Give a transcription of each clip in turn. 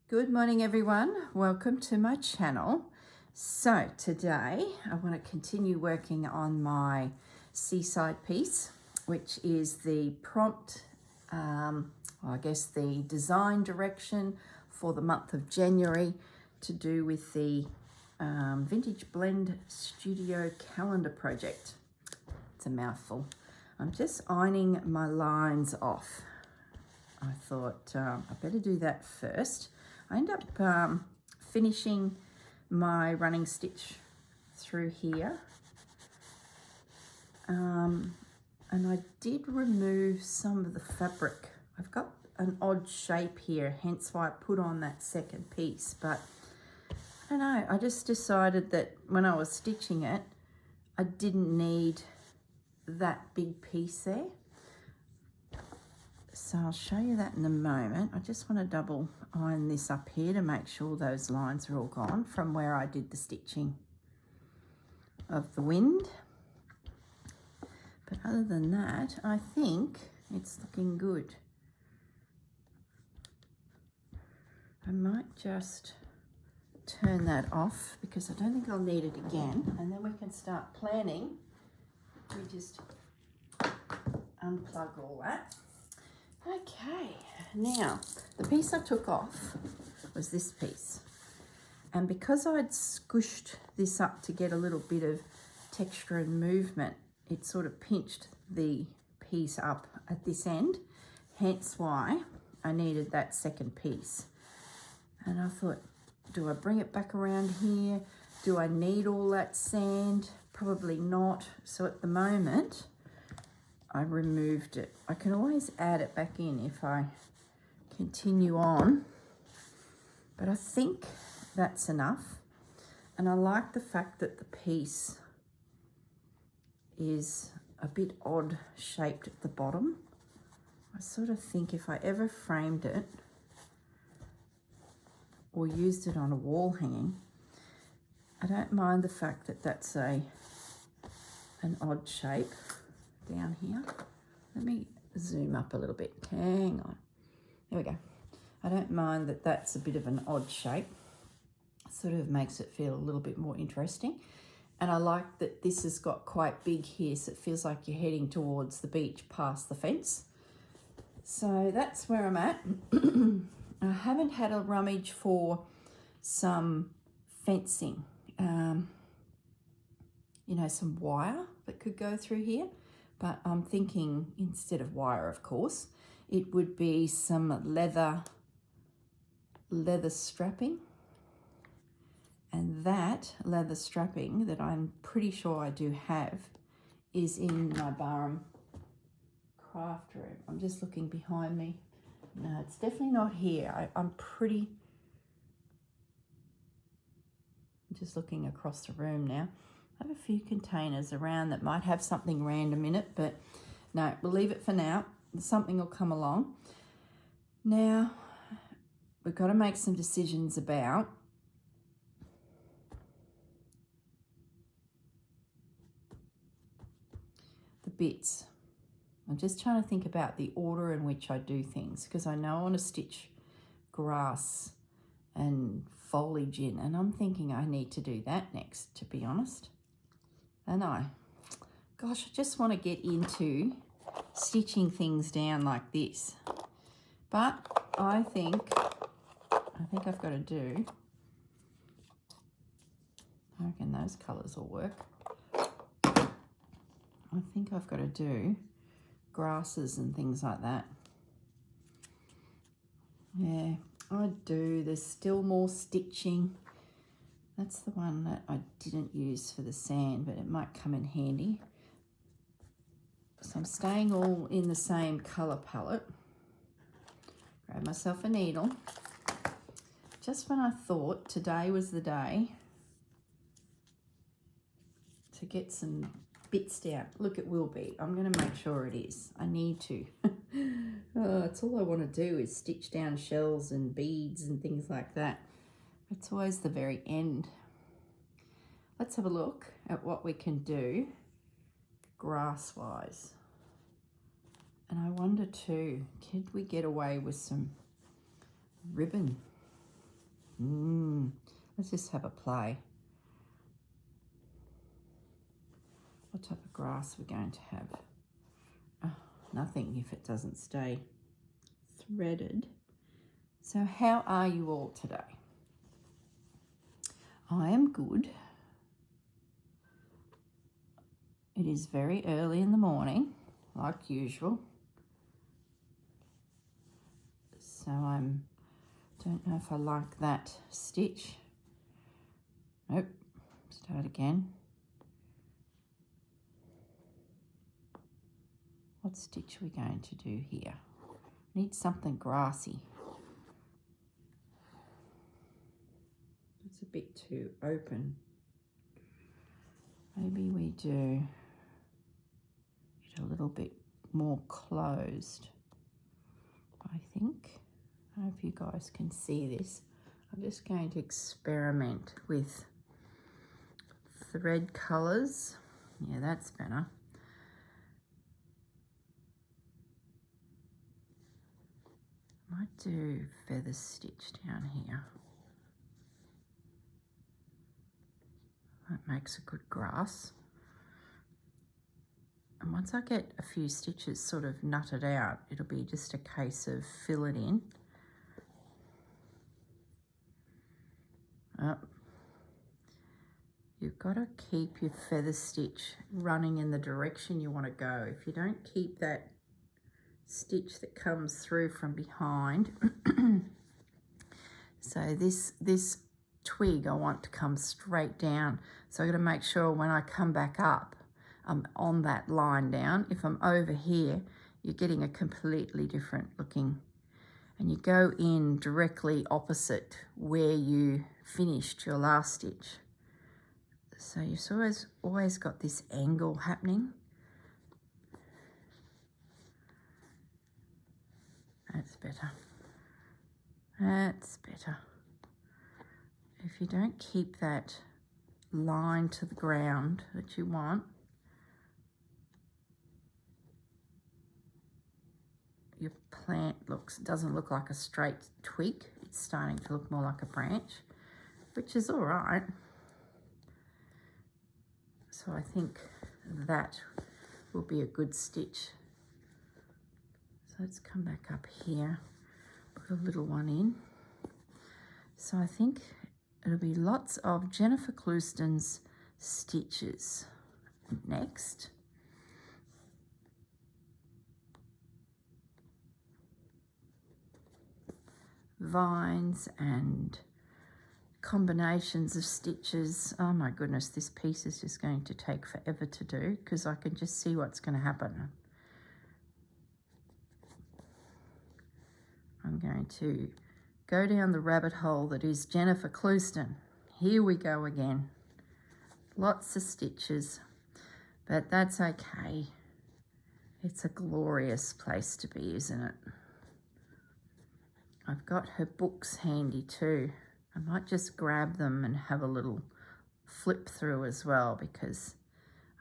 Good morning everyone, welcome to my channel. So today I want to continue working on my Seaside piece, which is the prompt, I guess the design direction for the month of January to do with the Vintage Blend Studio calendar project. It's a mouthful. I'm just ironing my lines off. I thought I better do that first. I end up finishing my running stitch through here. And I did remove some of the fabric. I've got an odd shape here, hence why I put on that second piece. But I don't know, I just decided that when I was stitching it, I didn't need that big piece there. So I'll show you that in a moment. I just want to double iron this up here to make sure those lines are all gone from where I did the stitching of the wind. But other than that, I think it's looking good. I might just turn that off because I don't think I'll need it again. And then we can start planning. We just unplug all that. Okay, now the piece I took off was this piece, and because I'd squished this up to get a little bit of texture and movement, it sort of pinched the piece up at this end, hence why I needed that second piece. And I thought, do I bring it back around here? Do I need all that sand? Probably not. So at the moment I removed it. I can always add it back in if I continue on, but I think that's enough. And I like the fact that the piece is a bit odd shaped at the bottom. I sort of think if I ever framed it or used it on a wall hanging, I don't mind the fact that that's an odd shape down here. Let me zoom up a little bit. Hang on. There we go. I don't mind that that's a bit of an odd shape. Sort of makes it feel a little bit more interesting. And I like that this has got quite big here, so it feels like you're heading towards the beach past the fence. So that's where I'm at. I haven't had a rummage for some fencing. You know, some wire that could go through here. But I'm thinking instead of wire, of course, it would be some leather strapping. And that leather strapping that I'm pretty sure I do have is in my Barham craft room. I'm just looking behind me. No, it's definitely not here. I'm just looking across the room now. I have a few containers around that might have something random in it, but no, we'll leave it for now. Something will come along. Now, we've got to make some decisions about the bits. I'm just trying to think about the order in which I do things, because I know I want to stitch grass and foliage in, and I'm thinking I need to do that next, to be honest. And gosh, I just want to get into stitching things down like this. But I think I've got to do, I reckon those colours will work. I think I've got to do grasses and things like that. Yeah, I do. There's still more stitching. That's the one that I didn't use for the sand, but it might come in handy. So I'm staying all in the same colour palette. Grab myself a needle. Just when I thought today was the day to get some bits down. Look, it will be. I'm going to make sure it is. I need to. That's all I want to do is stitch down shells and beads and things like that. It's always the very end. Let's have a look at what we can do grass-wise. And I wonder too, could we get away with some ribbon? Let's just have a play. What type of grass we're going to have? Oh, nothing if it doesn't stay threaded. So how are you all today? I am good. It is very early in the morning, like usual. So don't know if I like that stitch. Nope, start again. What stitch are we going to do here? Need something grassy. It's a bit too open. Maybe we do it a little bit more closed, I think. I hope you guys can see this. I'm just going to experiment with thread colours. Yeah, that's better. Might do feather stitch down here. That makes a good grass. And once I get a few stitches sort of nutted out, it'll be just a case of fill it in. You've got to keep your feather stitch running in the direction you want to go. If you don't keep that stitch that comes through from behind, so this twig I want to come straight down. So I've got to make sure when I come back up, I'm on that line down. If I'm over here, you're getting a completely different looking, and you go in directly opposite where you finished your last stitch. So you've always got this angle happening. That's better. That's better. If you don't keep that line to the ground that you want, your plant doesn't look like a straight twig. It's starting to look more like a branch, which is all right. So I think that will be a good stitch. So let's come back up here, put a little one in. So I think it'll be lots of Jennifer Clouston's stitches next. Vines and combinations of stitches. Oh my goodness, this piece is just going to take forever to do because I can just see what's going to happen. I'm going to go down the rabbit hole that is Jennifer Clouston. Here we go again. Lots of stitches, but that's okay. It's a glorious place to be, isn't it? I've got her books handy too. I might just grab them and have a little flip through as well, because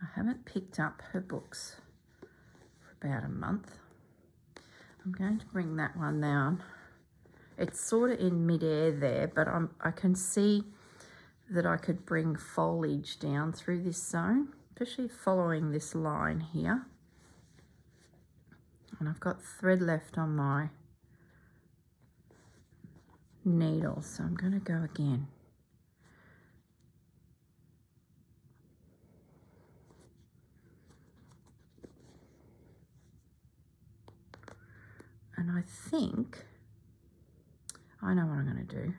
I haven't picked up her books for about a month. I'm going to bring that one down. It's sort of in midair there, but I can see that I could bring foliage down through this zone, especially following this line here. And I've got thread left on my needle, so I'm going to go again. And I think I know what I'm going to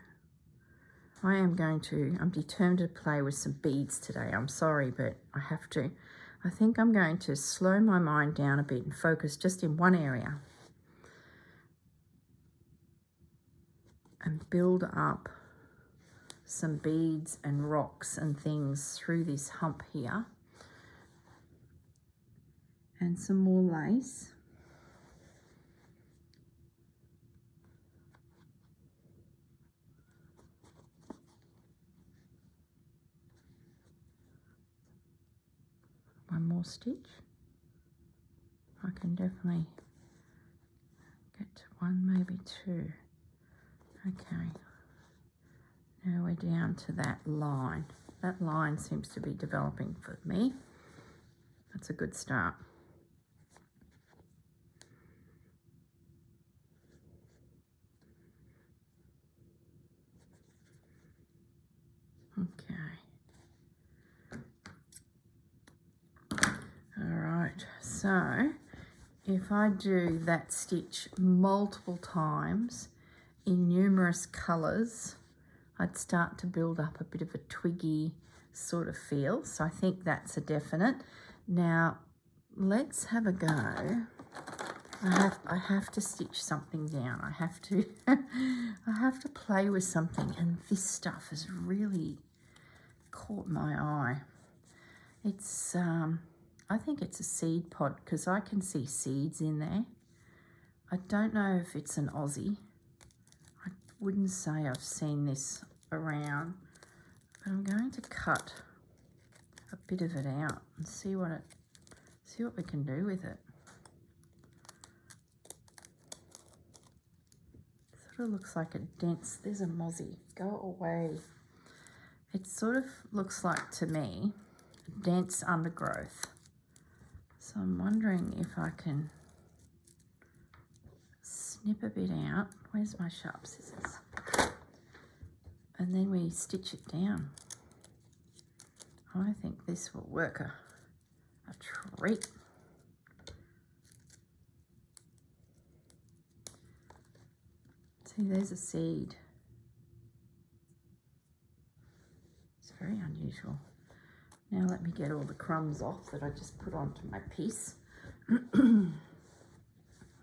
do. I'm determined to play with some beads today. I'm sorry, but I have to. I think I'm going to slow my mind down a bit and focus just in one area and build up some beads and rocks and things through this hump here, and some more lace. One more stitch. I can definitely get to one, maybe two. Okay. Now we're down to that line. That line seems to be developing for me. That's a good start. Okay. All right, so if I do that stitch multiple times in numerous colours, I'd start to build up a bit of a twiggy sort of feel. So I think that's a definite. Now, let's have a go. I have to stitch something down. I have to I have to play with something, and this stuff has really caught my eye. It's I think it's a seed pod because I can see seeds in there. I don't know if it's an Aussie. I wouldn't say I've seen this around, but I'm going to cut a bit of it out and see what we can do with it. Sort of looks like a dense, there's a mozzie, go away. It sort of looks like to me dense undergrowth. So I'm wondering if I can snip a bit out. Where's my sharp scissors? And then we stitch it down. I think this will work a treat. See, there's a seed. It's very unusual. Now let me get all the crumbs off that I just put onto my piece. All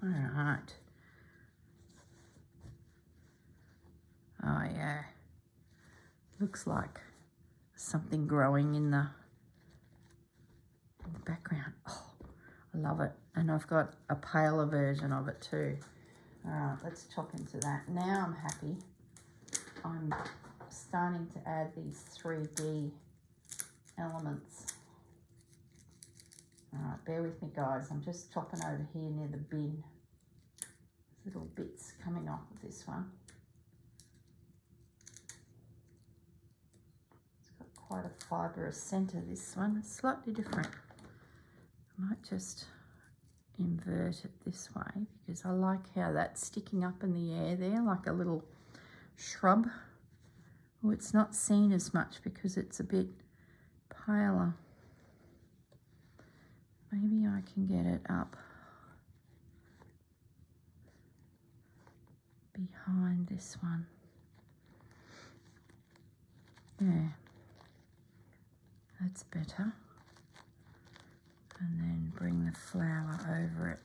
right. Oh yeah. Looks like something growing in the background. Oh, I love it. And I've got a paler version of it too. All right, let's chop into that. Now I'm happy. I'm starting to add these 3D elements. All right, bear with me guys. I'm just chopping over here near the bin. There's little bits coming off of this one. It's got quite a fibrous centre, this one. It's slightly different. I might just invert it this way because I like how that's sticking up in the air there like a little shrub. Oh, it's not seen as much because it's a bit paler. Maybe I can get it up behind this one. Yeah, that's better. And then bring the flower over it.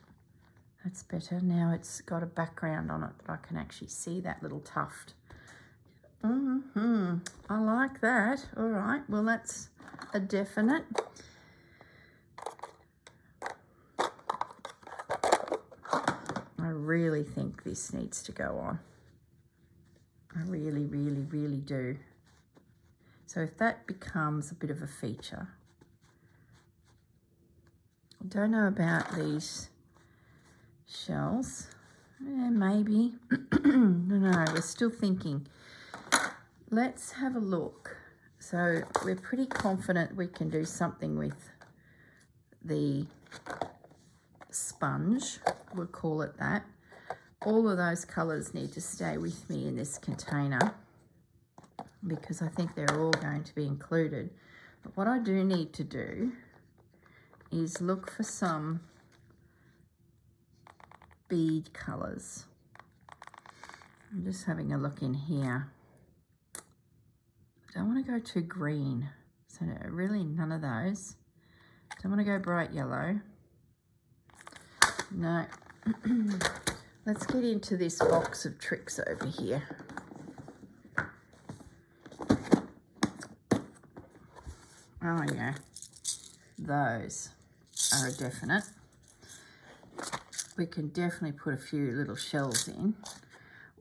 That's better. Now it's got a background on it that I can actually see that little tuft. I like that. All right, well that's a definite. I really think this needs to go on. I really, really, really do. So if that becomes a bit of a feature, I don't know about these shells. Maybe. No, we're still thinking. Let's have a look. So we're pretty confident we can do something with the sponge. We'll call it that. All of those colours need to stay with me in this container because I think they're all going to be included. But what I do need to do is look for some bead colours. I'm just having a look in here. I don't want to go too green, so really none of those. Don't want to go bright yellow. No. Let's get into this box of tricks over here. Oh yeah, those are a definite. We can definitely put a few little shells in.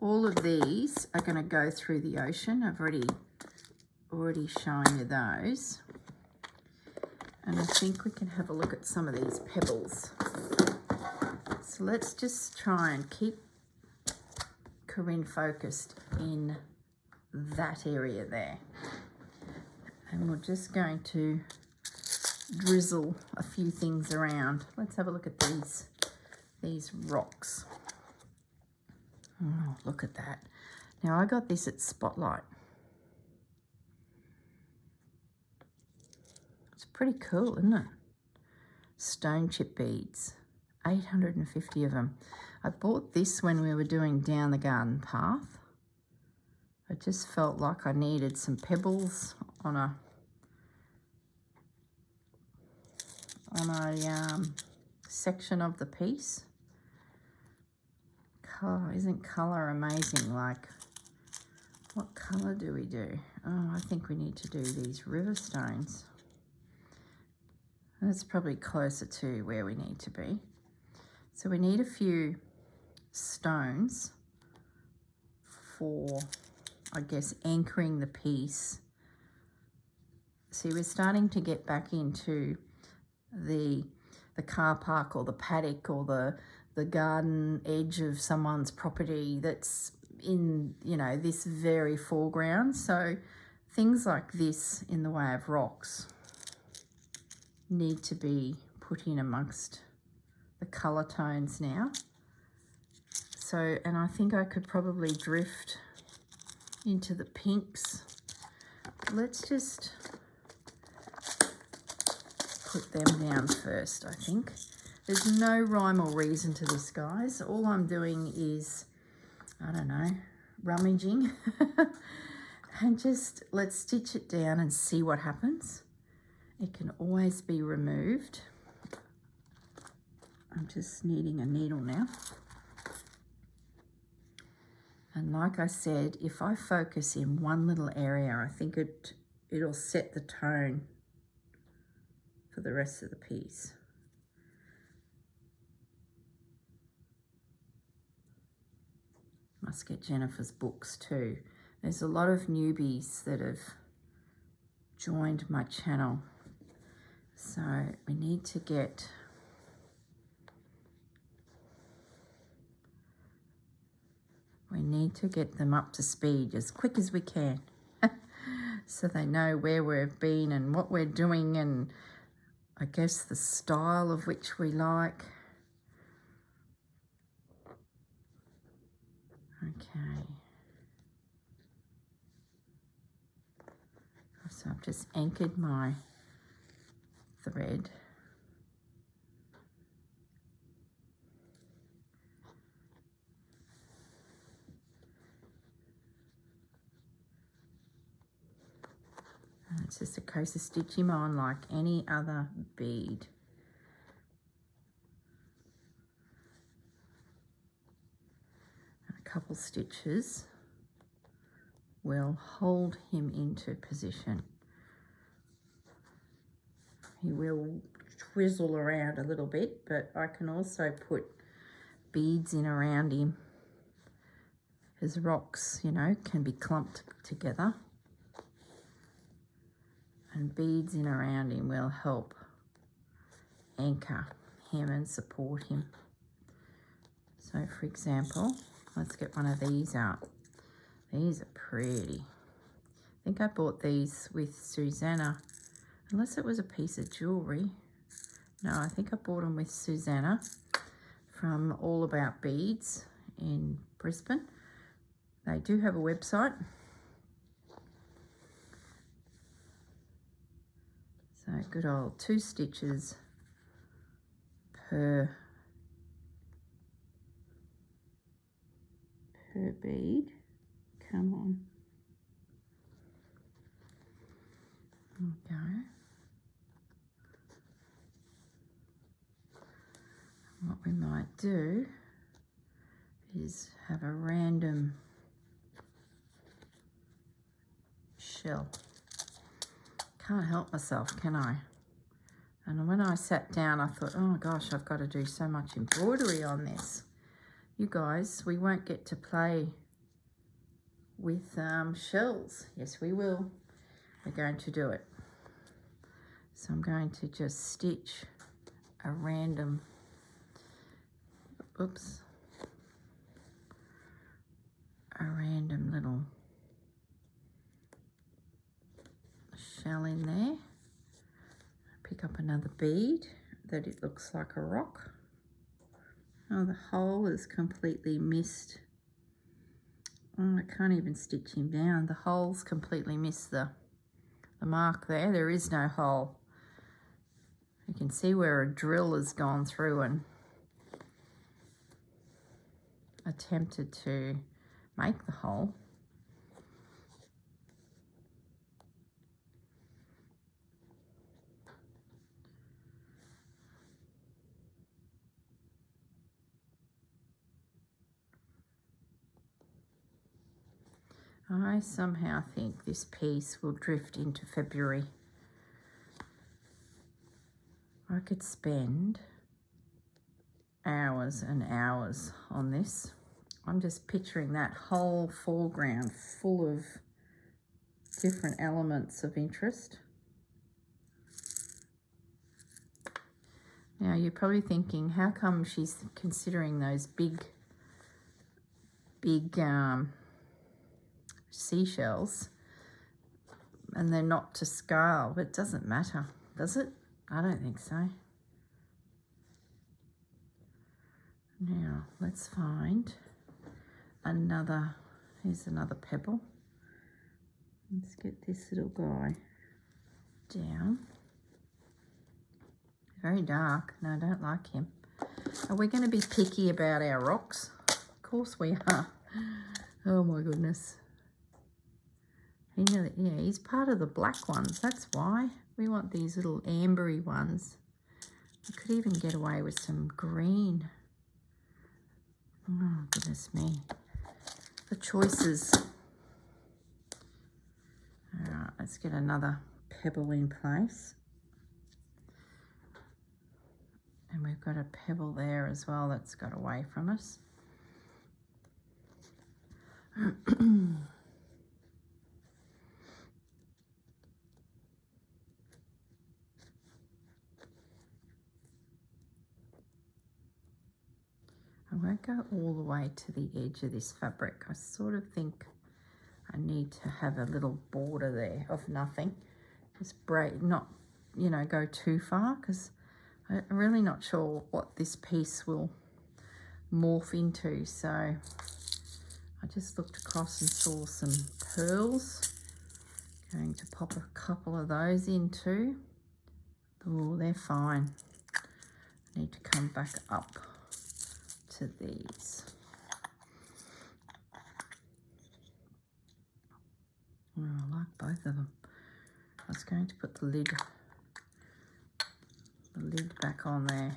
All of these are going to go through the ocean. I've already shown you those. And I think we can have a look at some of these pebbles. So let's just try and keep Corrine focused in that area there. And we're just going to drizzle a few things around. Let's have a look at these rocks. Oh, look at that. Now I got this at Spotlight. It's pretty cool, isn't it? Stone chip beads, 850 of them. I bought this when we were doing Down the Garden Path. I just felt like I needed some pebbles on a section of the piece. Colour, isn't colour amazing? Like, what colour do we do? Oh, I think we need to do these river stones. That's probably closer to where we need to be. So we need a few stones for, I guess, anchoring the piece. See, we're starting to get back into the car park or the paddock or the garden edge of someone's property that's in, you know, this very foreground. So things like this in the way of rocks need to be put in amongst the colour tones now. So, and I think I could probably drift into the pinks. Let's just put them down first, I think. There's no rhyme or reason to this, guys. All I'm doing is, I don't know, rummaging. And just let's stitch it down and see what happens. It can always be removed. I'm just needing a needle now. And like I said, if I focus in one little area, I think it'll set the tone for the rest of the piece. Must get Jennifer's books too. There's a lot of newbies that have joined my channel. So we need to get them up to speed as quick as we can. So they know where we've been and what we're doing, and I guess the style of which we like. Okay. So I've just anchored my thread. And it's just a case of stitching them on like any other bead. And a couple stitches will hold him into position. He will twizzle around a little bit, but I can also put beads in around him. His rocks, you know, can be clumped together. And beads in around him will help anchor him and support him. So for example, let's get one of these out. These are pretty. I think I bought these with Susanna, unless it was a piece of jewellery. No, I think I bought them with Susanna from All About Beads in Brisbane. They do have a website. So good old 2 stitches per bead. Come on. Okay. What we might do is have a random shell. Can't help myself, can I? And when I sat down, I thought, oh gosh, I've got to do so much embroidery on this. You guys, we won't get to play with shells. Yes, we will. We're going to do it. So I'm going to just stitch a random, oops, a random little pick up another bead that it looks like a rock. Oh, the hole is completely missed. Oh, I can't even stitch him down. The hole's completely missed the mark there. There is no hole. You can see where a drill has gone through and attempted to make the hole. I somehow think this piece will drift into February. I could spend hours and hours on this. I'm just picturing that whole foreground full of different elements of interest. Now you're probably thinking, how come she's considering those big seashells and they're not to scale? But it doesn't matter, does it? I don't think so. Now let's find another, here's another pebble. Let's get this little guy down. Very dark. No, I don't like him. Are we going to be picky about our rocks? Of course we are. Oh my goodness. Yeah, he's part of the black ones. That's why. We want these little ambery ones. I could even get away with some green. Oh, goodness me. The choices. All right, let's get another pebble in place. And we've got a pebble there as well that's got away from us. I won't go all the way to the edge of this fabric. I sort of think I need to have a little border there of nothing. Just break, not, you know, go too far, because I'm really not sure what this piece will morph into. So I just looked across and saw some pearls. Going to pop a couple of those in too. Oh, they're fine. I need to come back up to these. Oh, I like both of them. I was going to put the lid back on there.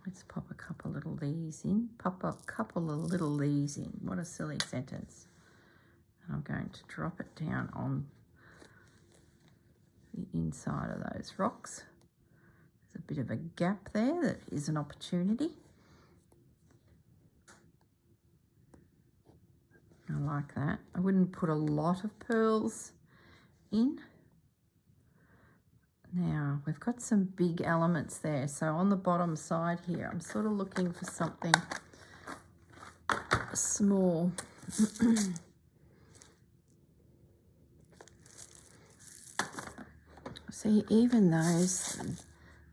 Let's pop a couple little these in. Pop a couple of little these in. What a silly sentence. And I'm going to drop it down on the inside of those rocks. There's a bit of a gap there that is an opportunity. I like that. I wouldn't put a lot of pearls in. Now, we've got some big elements there. So on the bottom side here, I'm sort of looking for something small. See, even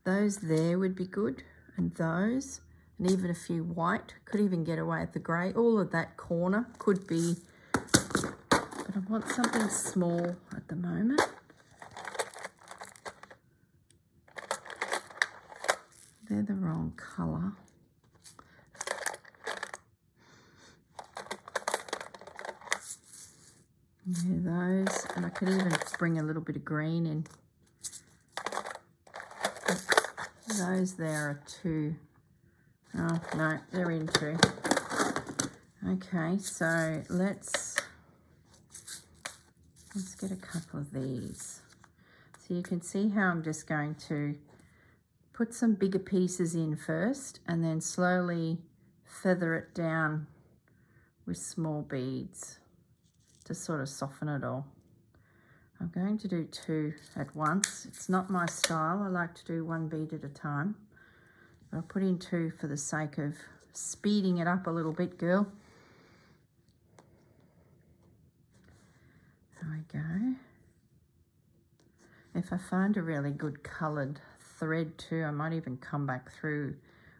those there would be good, and those, and even a few white. Could even get away with the grey. All of that corner could be, but I want something small at the moment. They're the wrong colour. Yeah, those, and I could even bring a little bit of green in. Those there are two. Oh, no, they're in two. Okay, so let's get a couple of these. So you can see how I'm just going to put some bigger pieces in first and then slowly feather it down with small beads to sort of soften it all. I'm going to do two at once. It's not my style. I like to do one bead at a time. But I'll put in two for the sake of speeding it up a little bit, girl. There we go. If I find a really good coloured thread too, I might even come back through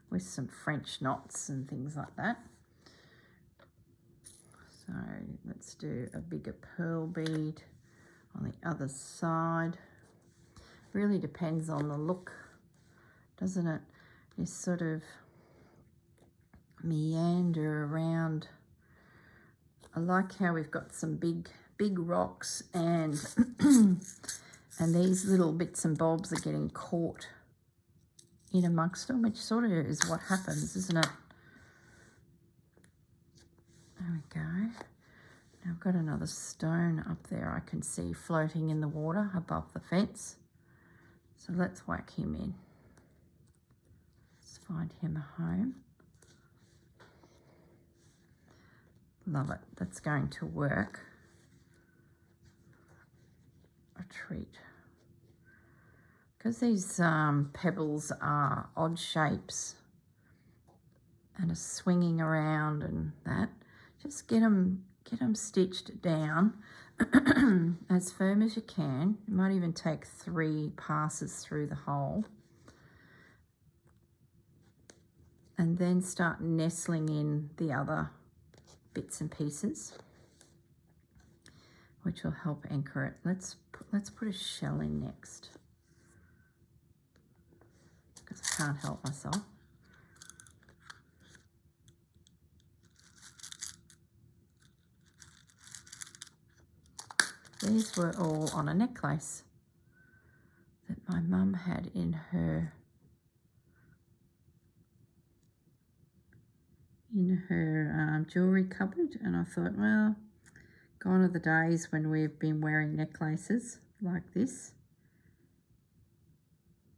with some French knots and things like that. So let's do a bigger pearl bead on the other side. Really depends on the look, doesn't it? You sort of meander around. I like how we've got some big rocks and and these little bits and bobs are getting caught in amongst them, which sort of is what happens, isn't it? There we go. Now I've got another stone up there I can see floating in the water above the fence. So let's whack him in. Let's find him a home. Love it. That's going to work. A treat. Because these pebbles are odd shapes and are swinging around and that, just get them stitched down as firm as you can. You might even take 3 passes through the hole and then start nestling in the other bits and pieces, which will help anchor it. Let's put a shell in next, because I can't help myself. These were all on a necklace that my mum had in her jewellery cupboard, and I thought, well, gone are the days when we've been wearing necklaces like this.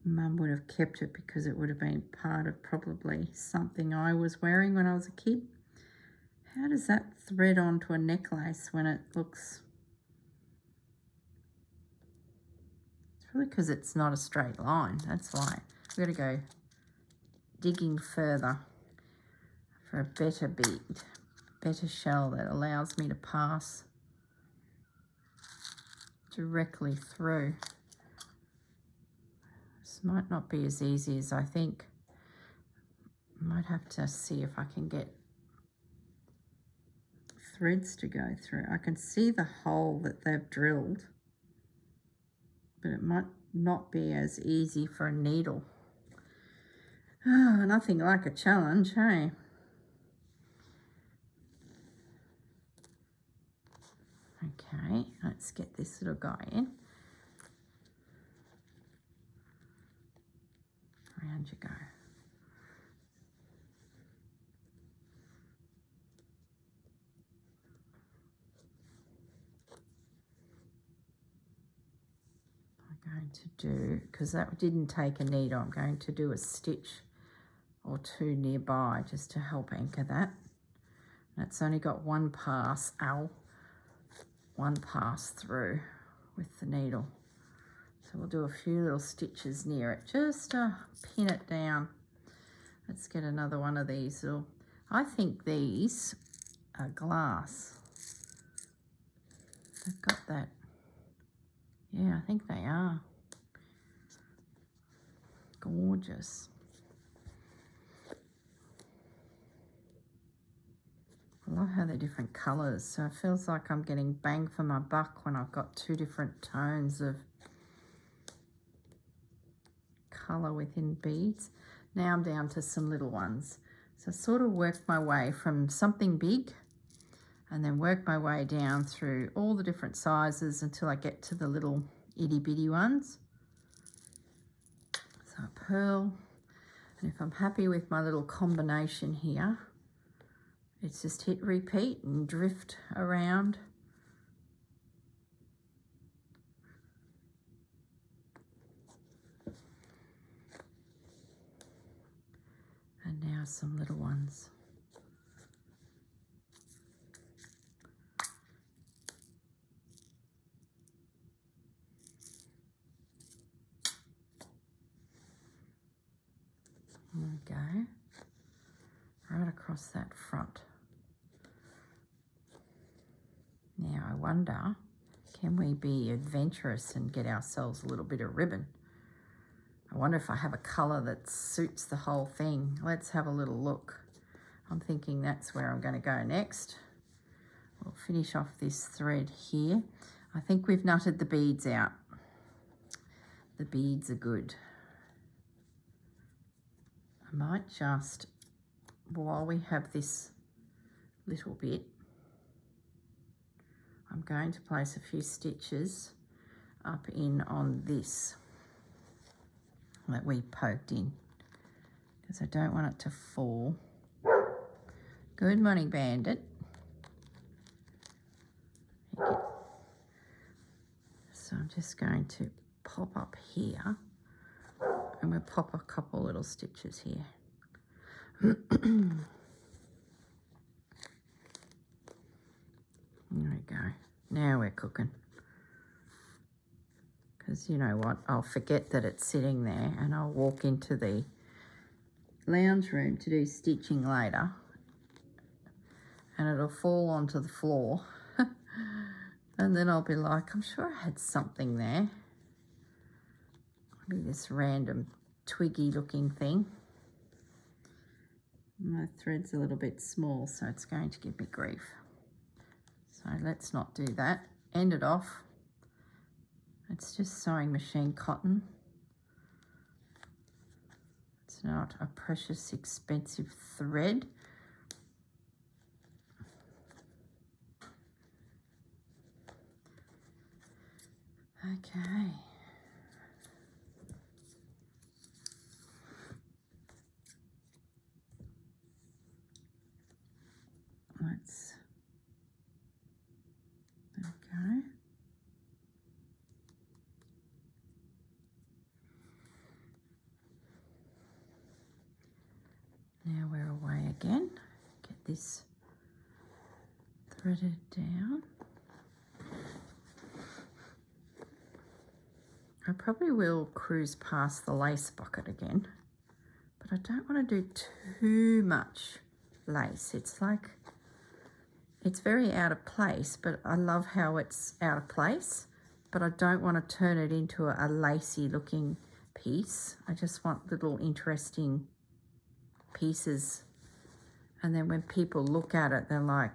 Mum would have kept it because it would have been part of probably something I was wearing when I was a kid. How does that thread onto a necklace when it looks... It's probably because it's not a straight line, that's why. We've got to go digging further for a better bead, better shell that allows me to pass directly through. This might not be as easy as I think. Might have to see if I can get threads to go through. I can see the hole that they've drilled, but it might not be as easy for a needle. Oh, nothing like a challenge, hey? Okay, let's get this little guy in. Around you go. I'm going to do, because that didn't take a needle, I'm going to do a stitch or 2 nearby just to help anchor that. That's only got 1 pass, one pass through with the needle. So we'll do a few little stitches near it just to pin it down. Let's get another one of these little, I think these are glass. They've got that. Yeah, I think they are. Gorgeous. I love how they're different colours, so it feels like I'm getting bang for my buck when I've got 2 different tones of colour within beads. Now I'm down to some little ones. So I sort of work my way from something big and then work my way down through all the different sizes until I get to the little itty bitty ones. So a pearl, and if I'm happy with my little combination here, it's just hit repeat and drift around. And now some little ones. There we go. Right across that front. Now I wonder Can we be adventurous and get ourselves a little bit of ribbon? I wonder if I have a colour that suits the whole thing. Let's have a little look. I'm thinking that's where I'm going to go next. We'll finish off this thread here. I think we've nutted the beads out. The beads are good. I might just, while we have this little bit, I'm going to place a few stitches up in on this that we poked in, because I don't want it to fall. Good morning, Bandit. So I'm just going to pop up here, and we'll pop a couple little stitches here. There we go. Now we're cooking. Because you know what, I'll forget that it's sitting there and I'll walk into the lounge room to do stitching later and it'll fall onto the floor and then I'll be like, I'm sure I had something there. Maybe this random twiggy looking thing. My thread's a little bit small, so it's going to give me grief. So let's not do that. End it off. It's just sewing machine cotton. It's not a precious expensive thread. Okay. Let's, okay. Now we're away again. Get this threaded down. I probably will cruise past the lace bucket again, but I don't want to do too much lace. It's like, it's very out of place, but I love how it's out of place, but I don't want to turn it into a lacy looking piece. I just want little interesting pieces, and then when people look at it, they're like,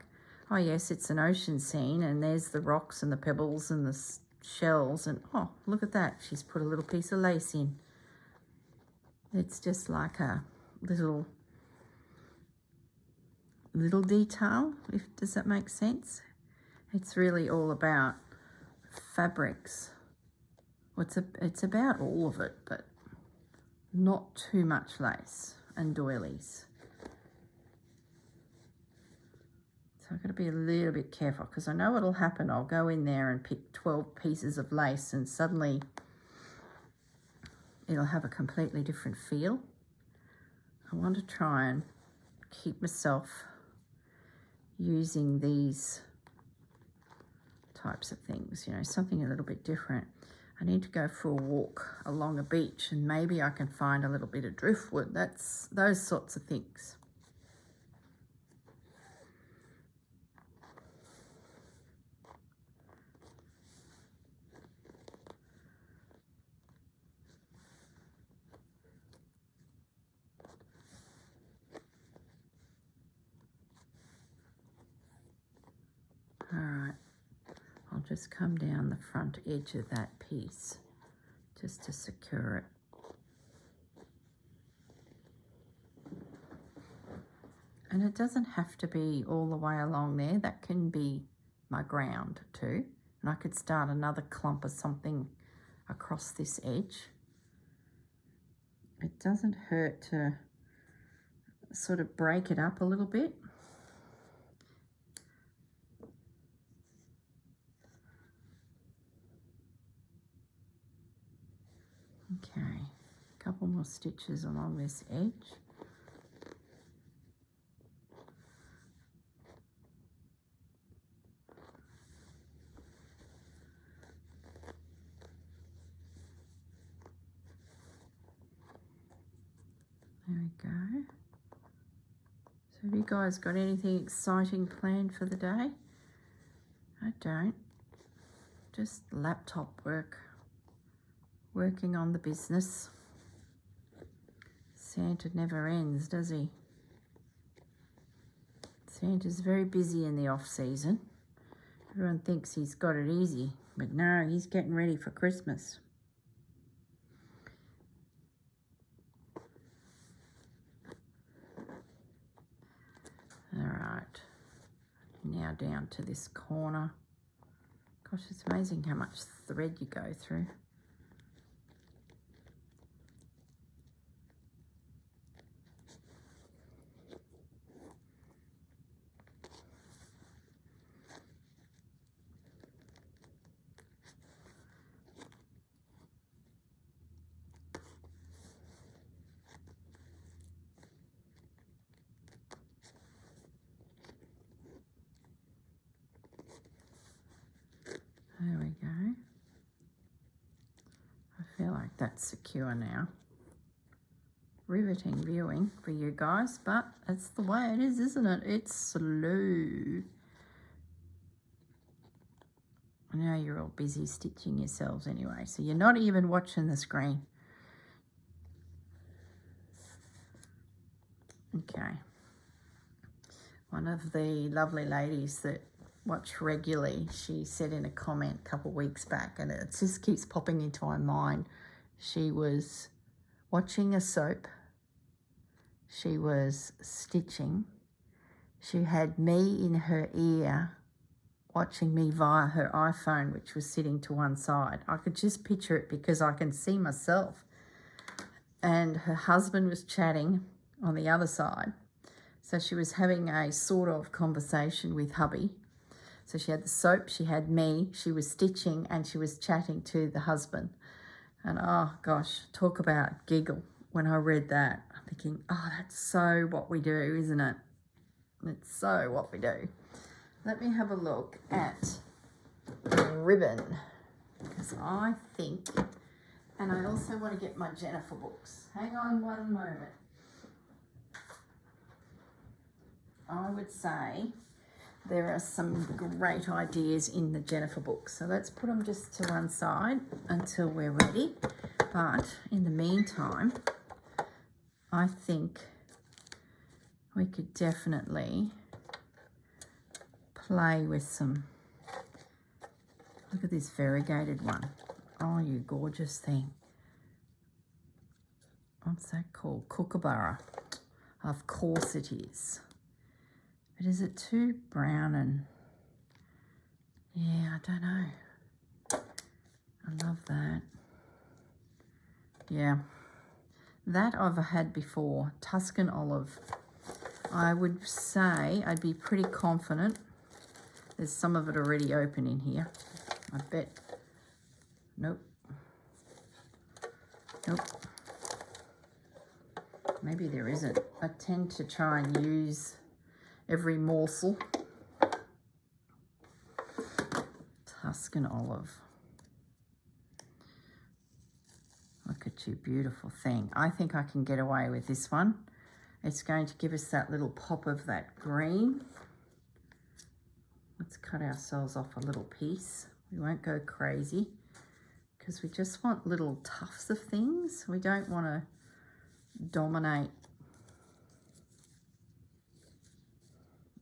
oh yes, it's an ocean scene and there's the rocks and the pebbles and the shells, and oh, look at that, she's put a little piece of lace in. It's just like a little detail, does that make sense? It's really all about fabrics. Well, it's about all of it, but not too much lace and doilies. So I've got to be a little bit careful, because I know what'll happen. I'll go in there and pick 12 pieces of lace and suddenly it'll have a completely different feel. I want to try and keep myself using these types of things, you know, something a little bit different. I need to go for a walk along a beach and maybe I can find a little bit of driftwood. That's those sorts of things. All right, I'll just come down the front edge of that piece just to secure it. And it doesn't have to be all the way along there. That can be my ground too. And I could start another clump of something across this edge. It doesn't hurt to sort of break it up a little bit. Okay, a couple more stitches along this edge. There we go. So have you guys got anything exciting planned for the day? I don't. just laptop work, working on the business. Santa never ends, does he? Santa's very busy in the off season. Everyone thinks he's got it easy, but no, he's getting ready for Christmas. All right, now down to this corner. Gosh, it's amazing how much thread you go through. There we go. I feel like that's secure now. Riveting viewing for you guys, but it's the way it is, isn't it? It's slow. I know you're all busy stitching yourselves anyway, so you're not even watching the screen. Okay. One of the lovely ladies that watch regularly, she said in a comment a couple of weeks back, and it just keeps popping into my mind. She was watching a soap. She was stitching. She had me in her ear watching me via her iPhone, which was sitting to one side. I could just picture it because I can see myself. And her husband was chatting on the other side. So she was having a sort of conversation with hubby. So she had the soap, she had me, she was stitching, and she was chatting to the husband. And oh gosh, talk about giggle. When I read that, I'm thinking, oh, that's so what we do, isn't it? It's so what we do. Let me have a look at the ribbon, because I think, and I also want to get my Jennifer books. Hang on one moment. I would say there are some great ideas in the Jennifer books. So let's put them just to one side until we're ready. But in the meantime, I think we could definitely play with some. Look at this variegated one. Oh, you gorgeous thing. What's that called? Kookaburra. Of course it is. But is it too brown and... yeah, I don't know. I love that. Yeah. That I've had before. Tuscan olive. I would say I'd be pretty confident. There's some of it already open in here. I bet. Nope. Nope. Maybe there isn't. I tend to try and use every morsel. Tuscan olive. Look at you, beautiful thing. I think I can get away with this one. It's going to give us that little pop of that green. Let's cut ourselves off a little piece. We won't go crazy because we just want little tufts of things. We don't want to dominate.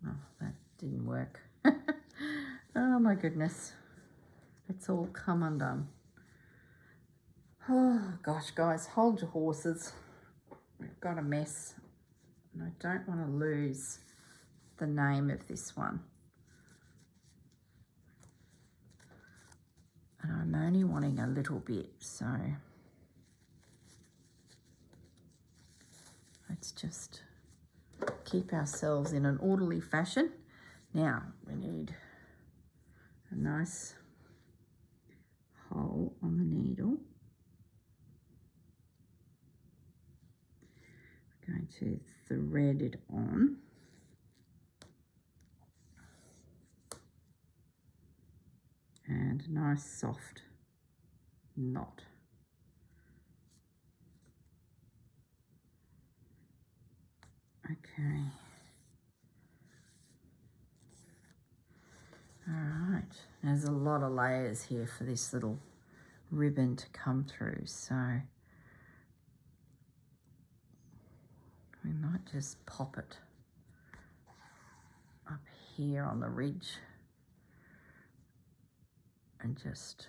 Oh, that didn't work. Oh my goodness. It's all come undone. Oh gosh, guys, hold your horses. We've got a mess. And I don't want to lose the name of this one. And I'm only wanting a little bit, so let's just keep ourselves in an orderly fashion. Now we need a nice hole on the needle. We're going to thread it on. And a nice soft knot. Okay. All right. There's a lot of layers here for this little ribbon to come through, so we might just pop it up here on the ridge and just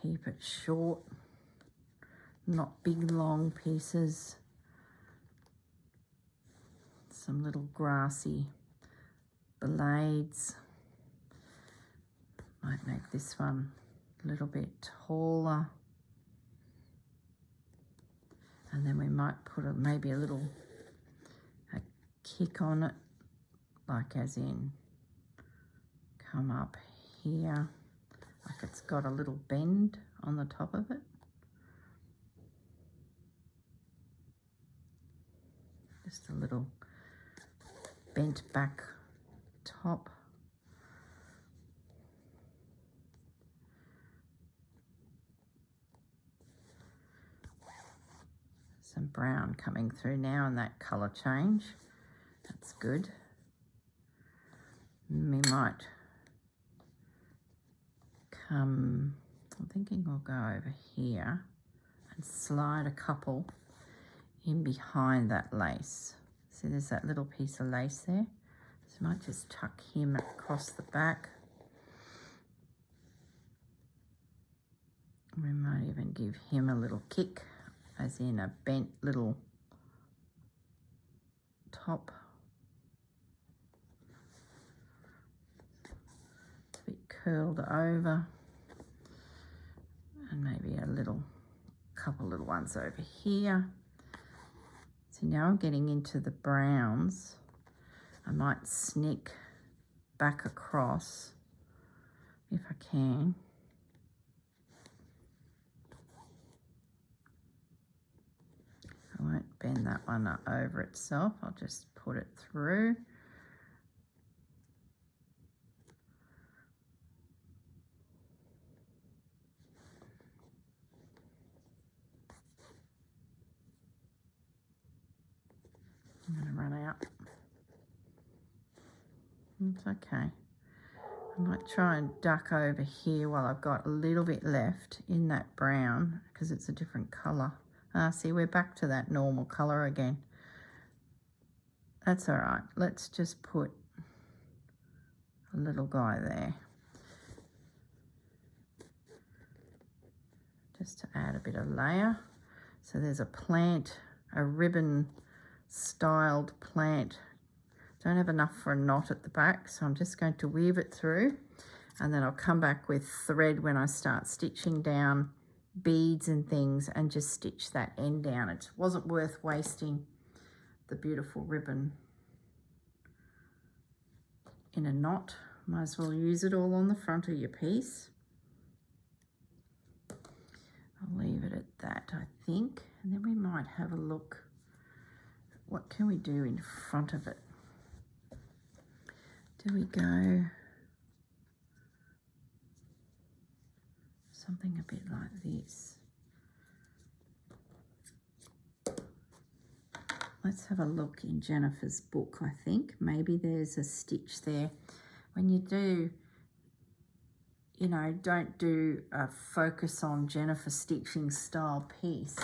keep it short, not big long pieces. Some little grassy blades. Might make this one a little bit taller. And then we might put maybe a kick on it, like as in come up here, like it's got a little bend on the top of it. Just a little bent back top. Some brown coming through now and that colour change. That's good. We might come, I'm thinking we'll go over here and slide a couple in behind that lace. See, there's that little piece of lace there. So I might just tuck him across the back. We might even give him a little kick, as in a bent little top. It's a bit curled over. And maybe couple little ones over here. So now I'm getting into the browns. I might sneak back across if I can. I won't bend that one up over itself. I'll just put it through. I'm going to run out. It's okay. I might try and duck over here while I've got a little bit left in that brown because it's a different colour. See, we're back to that normal colour again. That's all right. Let's just put a little guy there. Just to add a bit of layer. So there's a plant, a ribbon styled plant. Don't have enough for a knot at the back, so I'm just going to weave it through, and then I'll come back with thread when I start stitching down beads and things and just stitch that end down. It wasn't worth wasting the beautiful ribbon in a knot. Might as well use it all on the front of your piece. I'll leave it at that, I think, and then we might have a look. What can we do in front of it? Do we go something a bit like this? Let's have a look in Jennifer's book, I think. Maybe there's a stitch there. When you do, you know, don't do a focus on Jennifer stitching style piece,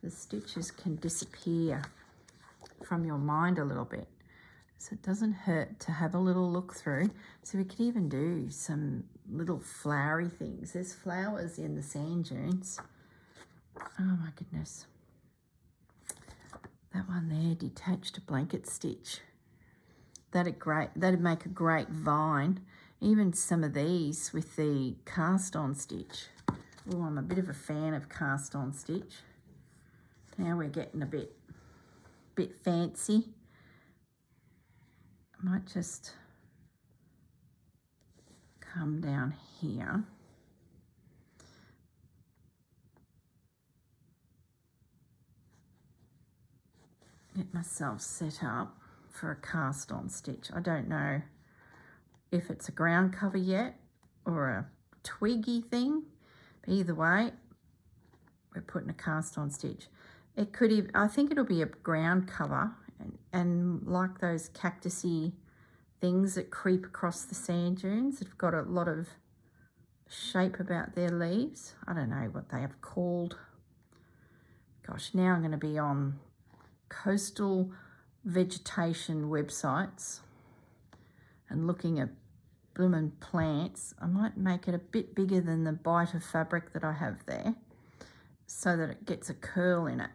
the stitches can disappear from your mind a little bit. So it doesn't hurt to have a little look through. So we could even do some little flowery things. There's flowers in the sand dunes. Oh my goodness. That one there, detached blanket stitch. That'd make a great vine. Even some of these with the cast on stitch. Oh, I'm a bit of a fan of cast on stitch. Now we're getting a bit fancy. I might just come down here. Get myself set up for a cast on stitch. I don't know if it's a ground cover yet or a twiggy thing, but either way, we're putting a cast on stitch. It could even, I think it'll be a ground cover, and like those cactusy things that creep across the sand dunes, it's got a lot of shape about their leaves. I don't know what they have called. Gosh, now I'm going to be on coastal vegetation websites and looking at bloomin' plants. I might make it a bit bigger than the bite of fabric that I have there so that it gets a curl in it.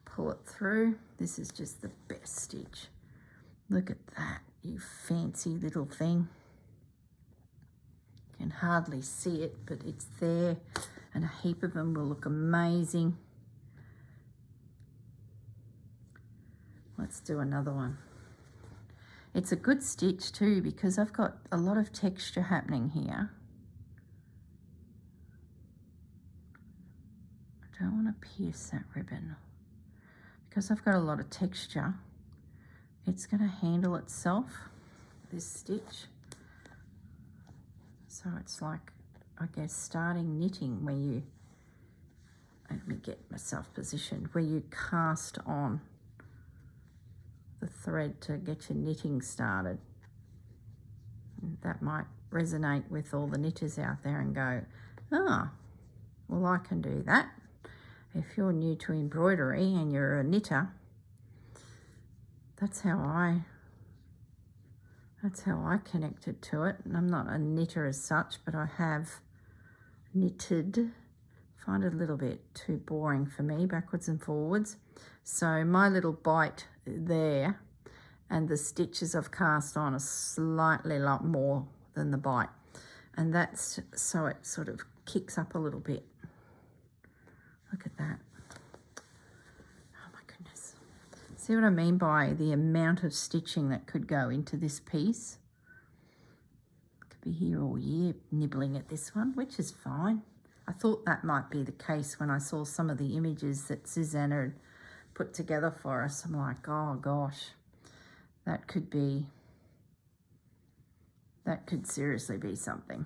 Pull it through. This is just the best stitch. Look at that, you fancy little thing. You can hardly see it, but it's there, and a heap of them will look amazing. Let's do another one. It's a good stitch too because I've got a lot of texture happening here. I don't want to pierce that ribbon. Because I've got a lot of texture, it's going to handle itself, this stitch. So it's like, I guess, starting knitting where you, let me get myself positioned, where you cast on the thread to get your knitting started. And that might resonate with all the knitters out there and go, ah, well, I can do that. If you're new to embroidery and you're a knitter, that's how I connected to it. And I'm not a knitter as such, but I have knitted. Find it a little bit too boring for me, backwards and forwards. So my little bite there and the stitches I've cast on are slightly a lot more than the bite. And that's so it sort of kicks up a little bit. Look at that. Oh my goodness. See what I mean by the amount of stitching that could go into this piece? Could be here all year nibbling at this one, which is fine. I thought that might be the case when I saw some of the images that Susanna had put together for us. I'm like, oh gosh, that could seriously be something.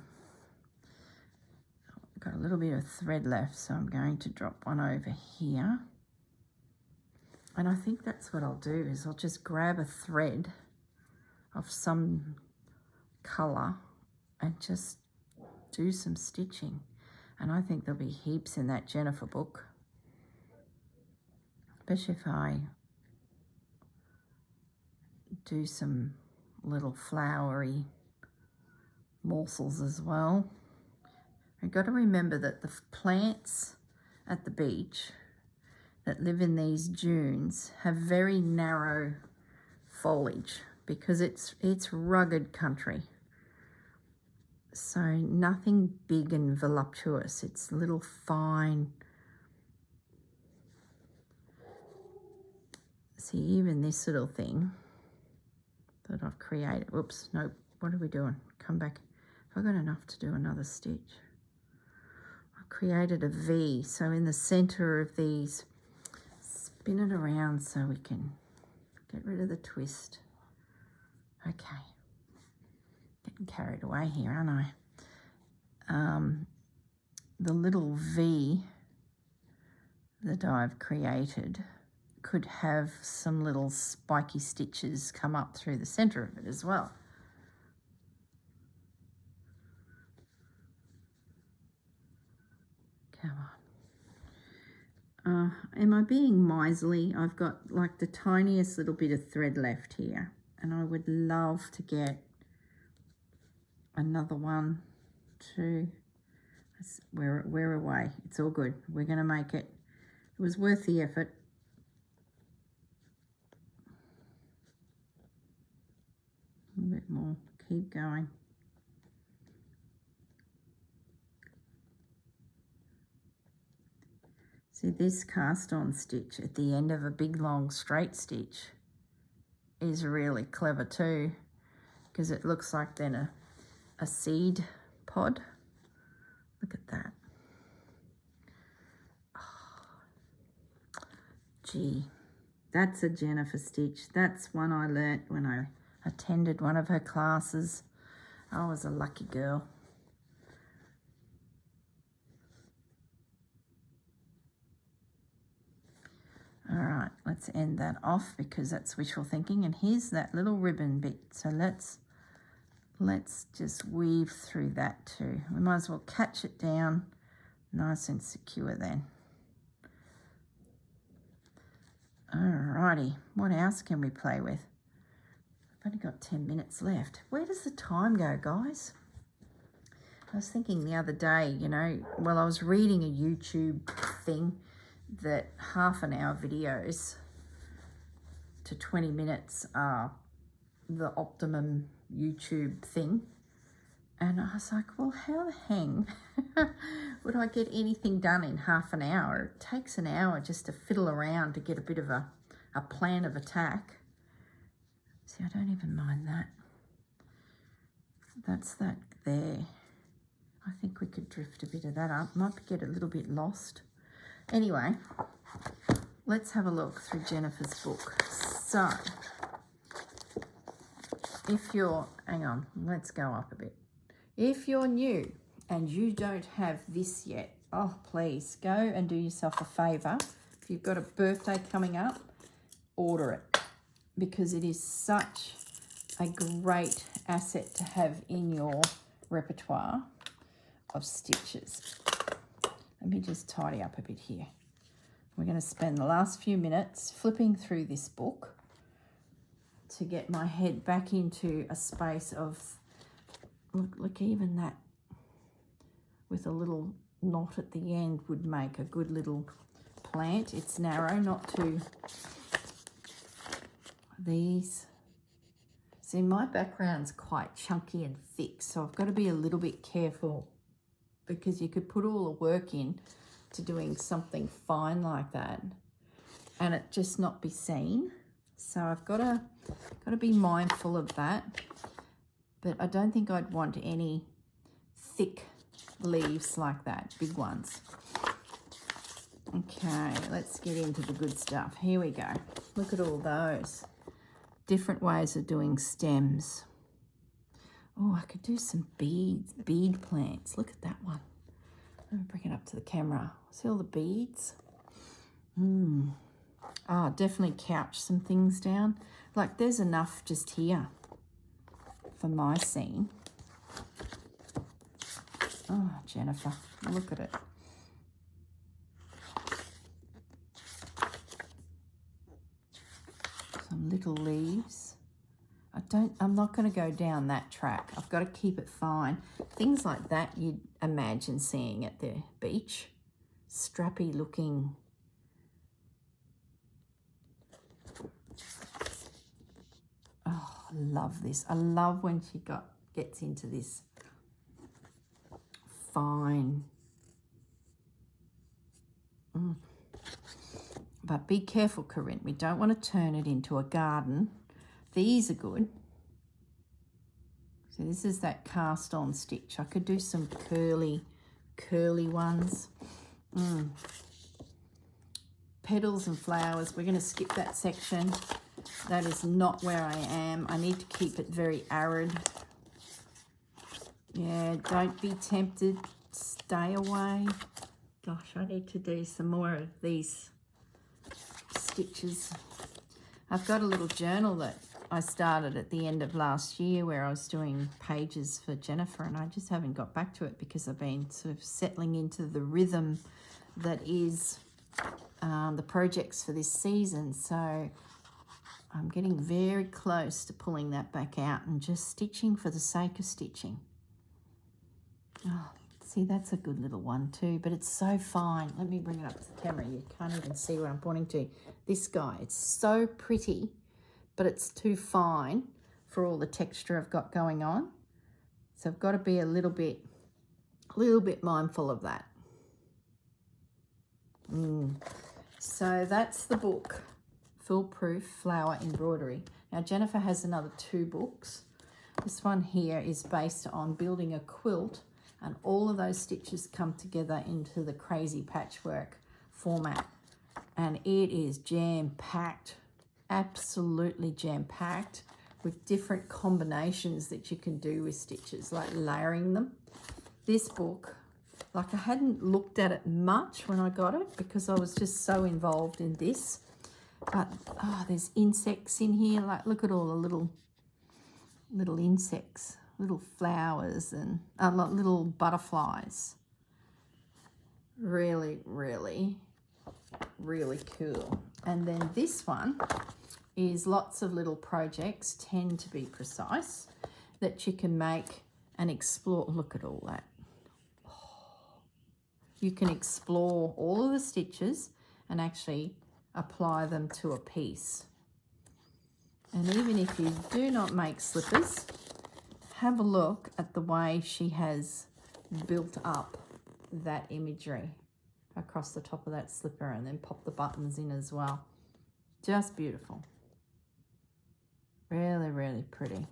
Got a little bit of thread left, so I'm going to drop one over here. And I think that's what I'll do, is I'll just grab a thread of some colour and just do some stitching. And I think there'll be heaps in that Jennifer book, especially if I do some little flowery morsels as well. I've got to remember that the plants at the beach that live in these dunes have very narrow foliage because it's rugged country. So nothing big and voluptuous. It's little fine. See, even this little thing that I've created. Whoops, nope. What are we doing? Come back. Have I got enough to do another stitch? Created a V, so in the center of these, spin it around so we can get rid of the twist. Okay, getting carried away here, aren't I? The little V that I've created could have some little spiky stitches come up through the center of it as well. Come on. Am I being miserly? I've got like the tiniest little bit of thread left here, and I would love to get another one, two. We're away. It's all good. We're going to make it. It was worth the effort. A little bit more. Keep going. See, this cast on stitch at the end of a big long straight stitch is really clever too, because it looks like then a seed pod. Look at that. Oh, gee, that's a Jennifer stitch. That's one I learnt when I attended one of her classes. I was a lucky girl. All right, let's end that off because that's wishful thinking. And here's that little ribbon bit. So let's let's just weave through that too. We might as well catch it down nice and secure then. Alrighty, what else can we play with? I've only got 10 minutes left. Where does the time go, guys? I was thinking the other day, you know, well, I was reading a YouTube thing that half-an-hour videos to 20 minutes are the optimum YouTube thing. And I was like, well, how the hang would I get anything done in half an hour? It takes an hour just to fiddle around to get a bit of a plan of attack. See, I don't even mind that. That's that there. I think we could drift a bit of that up. Might get a little bit lost. Anyway, let's have a look through Jennifer's book. So, if you're, hang on, let's go up a bit. If you're new and you don't have this yet, oh, please go and do yourself a favour. If you've got a birthday coming up, order it, because it is such a great asset to have in your repertoire of stitches. Let me just tidy up a bit here. We're going to spend the last few minutes flipping through this book to get my head back into a space of, look, even that with a little knot at the end would make a good little plant. It's narrow, not too, these. See, my background's quite chunky and thick, so I've got to be a little bit careful, because you could put all the work in to doing something fine like that and it just not be seen. So I've got to be mindful of that. But I don't think I'd want any thick leaves like that, big ones. Okay, let's get into the good stuff. Here we go. Look at all those different ways of doing stems. Oh, I could do some bead plants. Look at that one. Let me bring it up to the camera. See all the beads? Oh, definitely couch some things down. Like, there's enough just here for my scene. Oh, Jennifer, look at it. Some little leaves. I'm not going to go down that track. I've got to keep it fine. Things like that you'd imagine seeing at the beach. Strappy looking. Oh, I love this. I love when she gets into this fine. But be careful, Corrine. We don't want to turn it into a garden. These are good. So this is that cast on stitch. I could do some curly ones. Petals and flowers. We're going to skip that section. That is not where I am. I need to keep it very arid. Yeah, don't be tempted. Stay away. Gosh, I need to do some more of these stitches. I've got a little journal that I started at the end of last year where I was doing pages for Jennifer, and I just haven't got back to it because I've been sort of settling into the rhythm that is the projects for this season. So I'm getting very close to pulling that back out and just stitching for the sake of stitching. Oh, see, that's a good little one too, but it's so fine. Let me bring it up to the camera. You can't even see where I'm pointing to. This guy, it's so pretty, but it's too fine for all the texture I've got going on. So I've got to be a little bit mindful of that. So that's the book, Foolproof Flower Embroidery. Now Jennifer has another 2 books. This one here is based on building a quilt, and all of those stitches come together into the crazy patchwork format. And it is jam-packed, absolutely jam-packed, with different combinations that you can do with stitches, like layering them. This book, like, I hadn't looked at it much when I got it because I was just so involved in this. But, oh, there's insects in here. Like, look at all the little insects. little flowers and little butterflies. Really, really, really cool. And then this one is lots of little projects, 10 to be precise, that you can make and explore. Look at all that. You can explore all of the stitches and actually apply them to a piece. And even if you do not make slippers, have a look at the way she has built up that imagery across the top of that slipper, and then pop the buttons in as well. Just beautiful. Really, really pretty.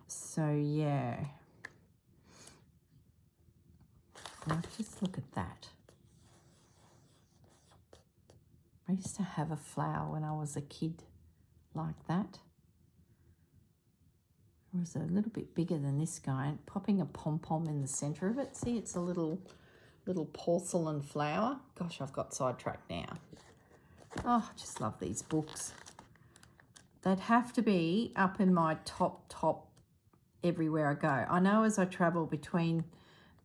So yeah, just look at that. I used to have a flower when I was a kid like that. It was a little bit bigger than this guy, and popping a pom-pom in the center of it. See, it's a little porcelain flower. Gosh, I've got sidetracked now. Oh, I just love these books. They'd have to be up in my top everywhere I go. I know as I travel between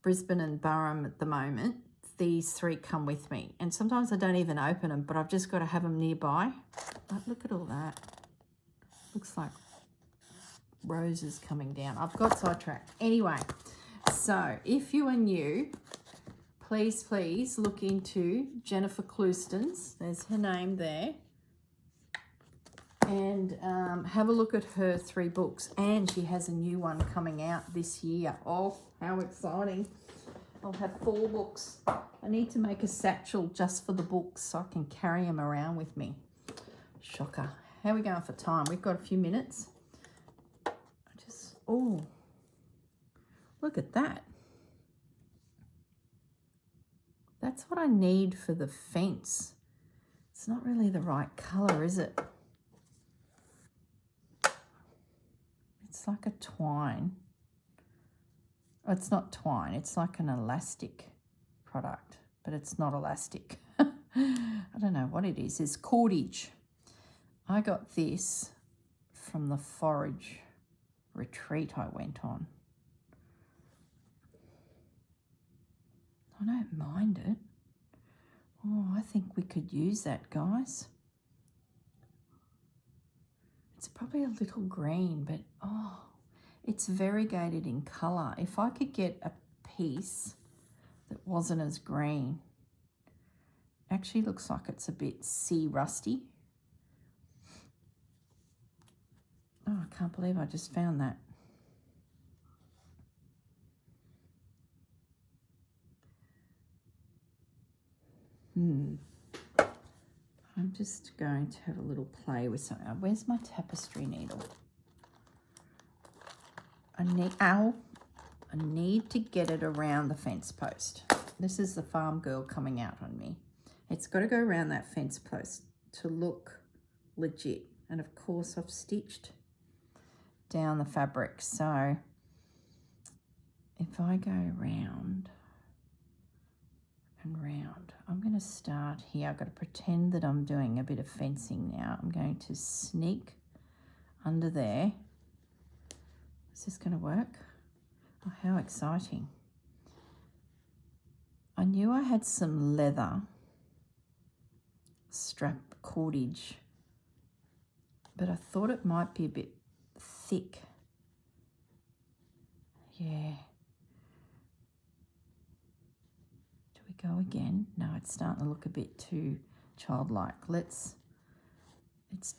Brisbane and Burrum at the moment, these three come with me. And sometimes I don't even open them, but I've just got to have them nearby. But look at all that. Looks like roses coming down. I've got sidetracked. Anyway, so if you are new, please look into Jennifer Clouston's. There's her name there. And have a look at her 3 books. And she has a new one coming out this year. Oh, how exciting. I'll have 4 books. I need to make a satchel just for the books so I can carry them around with me. Shocker. How are we going for time? We've got a few minutes. Oh, look at that. That's what I need for the fence. It's not really the right colour, is it? It's like a twine. Oh, it's not twine. It's like an elastic product, but it's not elastic. I don't know what it is. It's cordage. I got this from the Foliage retreat I went on. I don't mind it. Oh, I think we could use that, guys. It's probably a little green, but oh, it's variegated in colour. If I could get a piece that wasn't as green, actually looks like it's a bit sea rusty. Oh, I can't believe I just found that. I'm just going to have a little play with something. Where's my tapestry needle? I need to get it around the fence post. This is the farm girl coming out on me. It's got to go around that fence post to look legit. And of course I've stitched down the fabric. So if I go round and round, I'm going to start here. I've got to pretend that I'm doing a bit of fencing now. I'm going to sneak under there. Is this going to work? Oh, how exciting. I knew I had some leather strap cordage, but I thought it might be a bit thick. Yeah. Do we go again? No, it's starting to look a bit too childlike. It's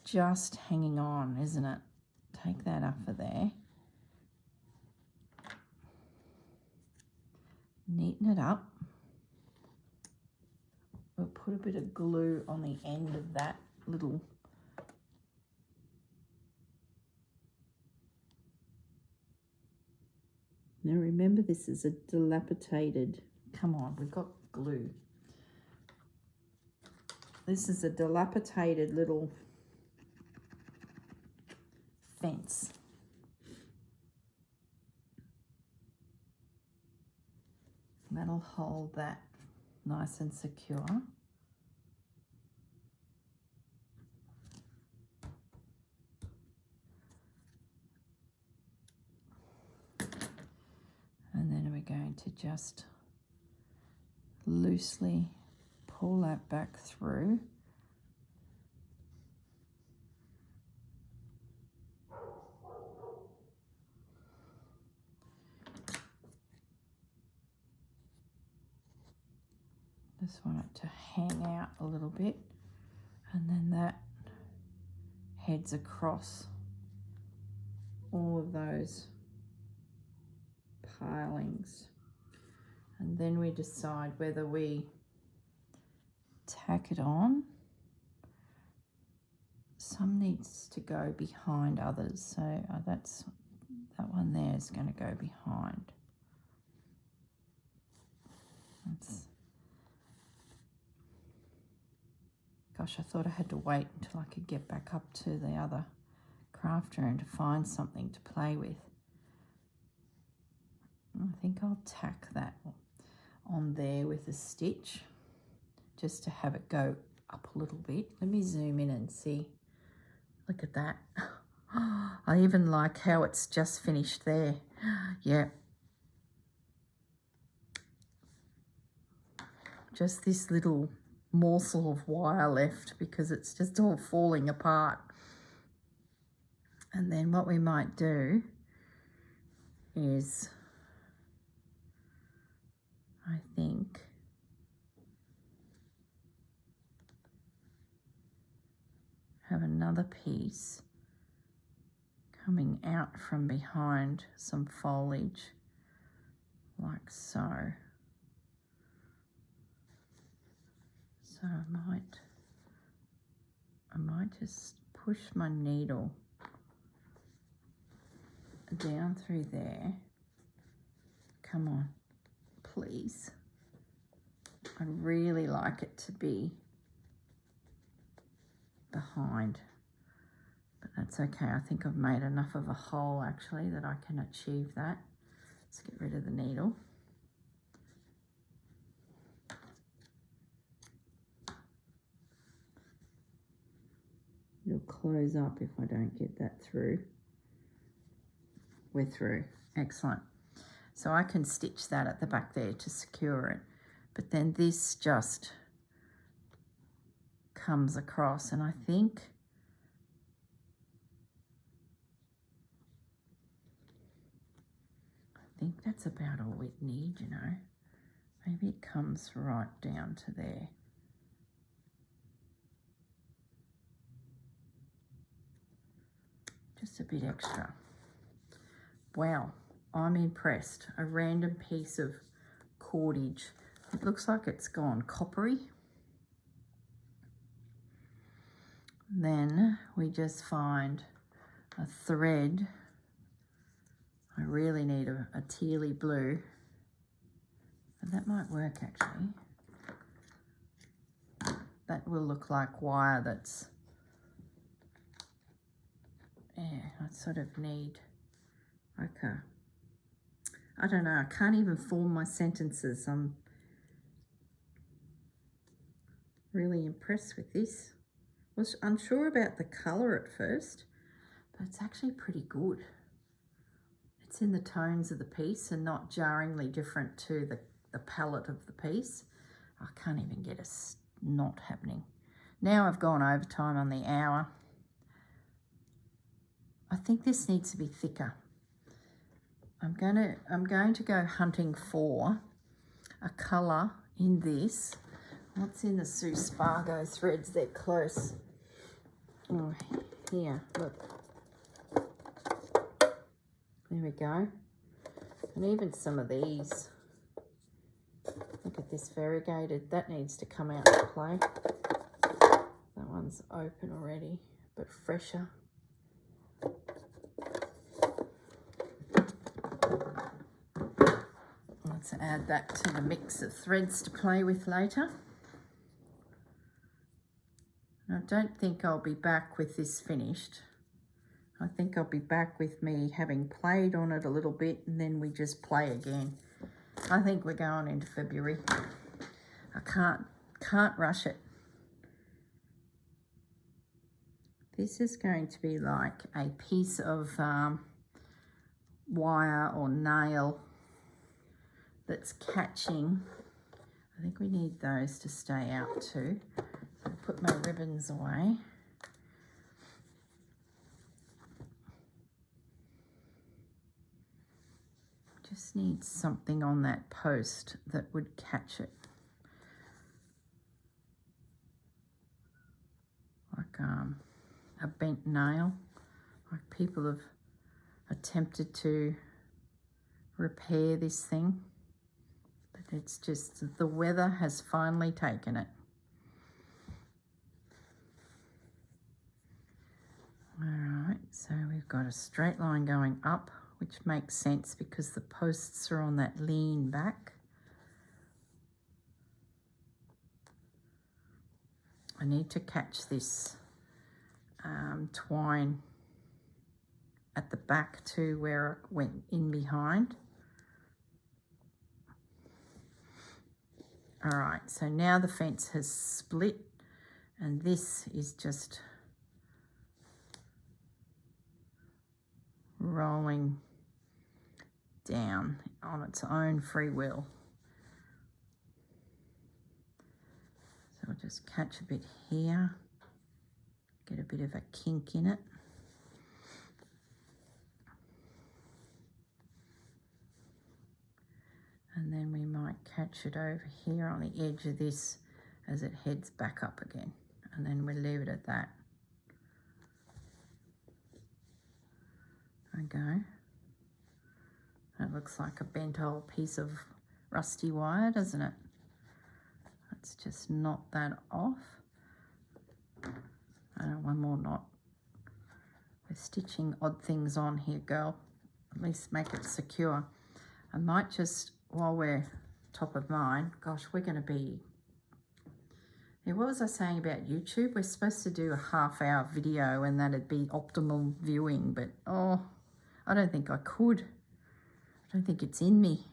just hanging on, isn't it? Take that off of there. Neaten it up. We'll put a bit of glue on the end of that little Now remember, this is a dilapidated, come on, we've got glue. This is a dilapidated little fence. That'll hold that nice and secure. to just loosely pull that back through. Just want it to hang out a little bit, and then that heads across all of those pilings. And then we decide whether we tack it on. Some needs to go behind others, so that one there is going to go behind. Gosh, I thought I had to wait until I could get back up to the other craft room to find something to play with. I think I'll tack that on there with a stitch just to have it go up a little bit. Let me zoom in and see. Look at that. I even like how it's just finished there. Yeah. Just this little morsel of wire left because it's just all falling apart. And then what we might do is, I think, have another piece coming out from behind some foliage like so. So I might just push my needle down through there. Come on, please. I'd really like it to be behind, but that's okay. I think I've made enough of a hole actually that I can achieve that. Let's get rid of the needle. It'll close up if I don't get that through. We're through. Excellent. So I can stitch that at the back there to secure it. But then this just comes across, and I think that's about all we need, you know. Maybe it comes right down to there. Just a bit extra. Wow, I'm impressed. A random piece of cordage. It looks like it's gone coppery. Then we just find a thread. I really need a tealy blue, but that might work actually. That will look like wire that's, yeah, I sort of need, okay. I don't know, I can't even form my sentences. I'm really impressed with this. I was unsure about the colour at first, but it's actually pretty good. It's in the tones of the piece and not jarringly different to the palette of the piece. I can't even get a knot happening. Now I've gone overtime on the hour. I think this needs to be thicker. I'm going to go hunting for a colour in this. What's in the Sue Spargo threads? They're close. Oh, here, look. There we go. And even some of these. Look at this variegated. That needs to come out to play. That one's open already, but fresher. Let's add that to the mix of threads to play with later. I don't think I'll be back with this finished. I think I'll be back with me having played on it a little bit and then we just play again. I think we're going into February. I can't rush it. This is going to be like a piece of wire or nail that's catching. I think we need those to stay out too. I'll put my ribbons away. Just need something on that post that would catch it. Like a bent nail, like people have attempted to repair this thing, but it's just the weather has finally taken it. All right, so we've got a straight line going up, which makes sense because the posts are on that lean back. I need to catch this twine at the back too, where it went in behind. All right, so now the fence has split, and this is just rolling down on its own free will. So I'll just catch a bit here, get a bit of a kink in it. And then we might catch it over here on the edge of this as it heads back up again. And then we leave it at that. Okay. That looks like a bent old piece of rusty wire, doesn't it? Let's just knot that off. One more knot. We're stitching odd things on here, girl. At least make it secure. I might just, while we're top of mind, gosh, we're going to be... Yeah, what was I saying about YouTube? We're supposed to do a half-hour video and that'd be optimal viewing, but oh, I don't think I could. I don't think it's in me.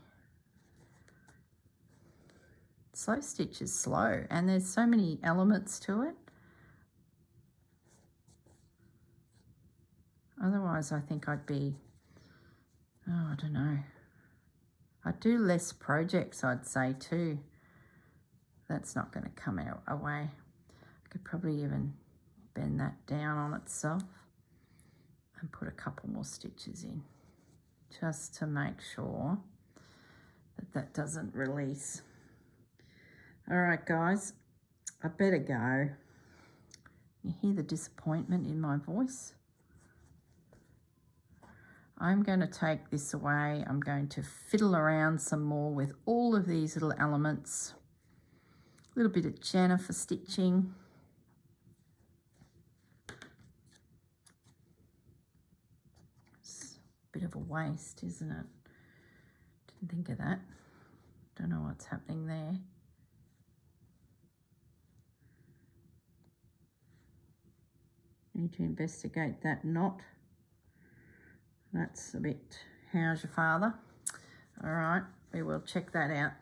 Slow stitch is slow, and there's so many elements to it. Otherwise, I think I'd be, oh, I don't know. I'd do less projects, I'd say, too. That's not going to come out away. I could probably even bend that down on itself and put a couple more stitches in, just to make sure that that doesn't release. All right, guys, I better go. You hear the disappointment in my voice? I'm going to take this away. I'm going to fiddle around some more with all of these little elements. A little bit of Jennifer stitching. It's a bit of a waste, isn't it? Didn't think of that. Don't know what's happening there. Need to investigate that knot. That's a bit, how's your father? All right, we will check that out.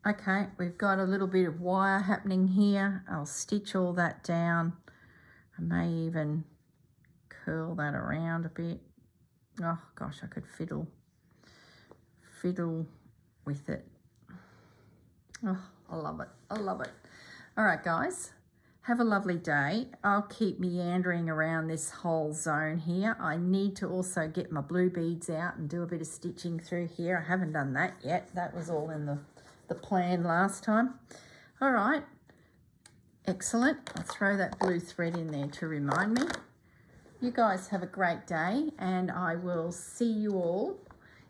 Okay, we've got a little bit of wire happening here. I'll stitch all that down. I may even curl that around a bit. Oh gosh, I could fiddle with it. Oh, I love it, I love it. All right, guys. Have a lovely day. I'll keep meandering around this whole zone here. I need to also get my blue beads out and do a bit of stitching through here. I haven't done that yet. That was all in the plan last time. All right. Excellent. I'll throw that blue thread in there to remind me. You guys have a great day, and I will see you all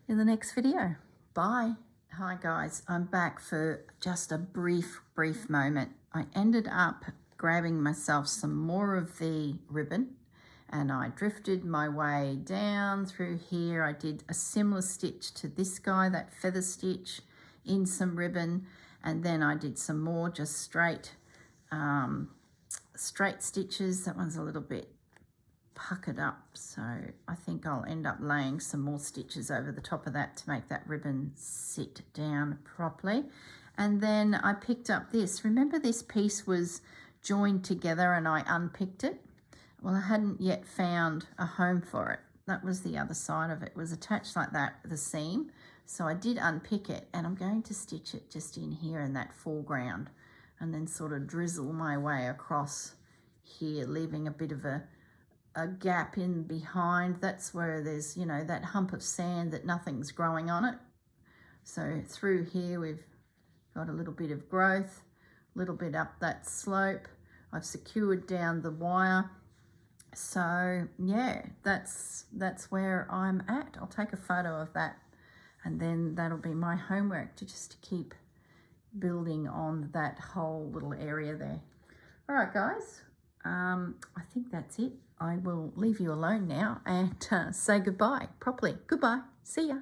in the next video. Bye. Hi, guys. I'm back for just a brief moment. I ended up grabbing myself some more of the ribbon, and I drifted my way down through here. I did a similar stitch to this guy, that feather stitch, in some ribbon, and then I did some more just straight stitches. That one's a little bit puckered up, so I think I'll end up laying some more stitches over the top of that to make that ribbon sit down properly. And then I picked up this. Remember, this piece was joined together and I unpicked it? Well, I hadn't yet found a home for it. That was the other side of it. It was attached like that with a seam. So I did unpick it, and I'm going to stitch it just in here in that foreground, and then sort of drizzle my way across here, leaving a bit of a gap in behind. That's where there's, you know, that hump of sand that nothing's growing on it. So through here we've got a little bit of growth, a little bit up that slope. I've secured down the wire. So yeah, that's where I'm at. I'll take a photo of that, and then that'll be my homework to just keep building on that whole little area there. All right, guys, I think that's it. I will leave you alone now and say goodbye properly. Goodbye. See ya.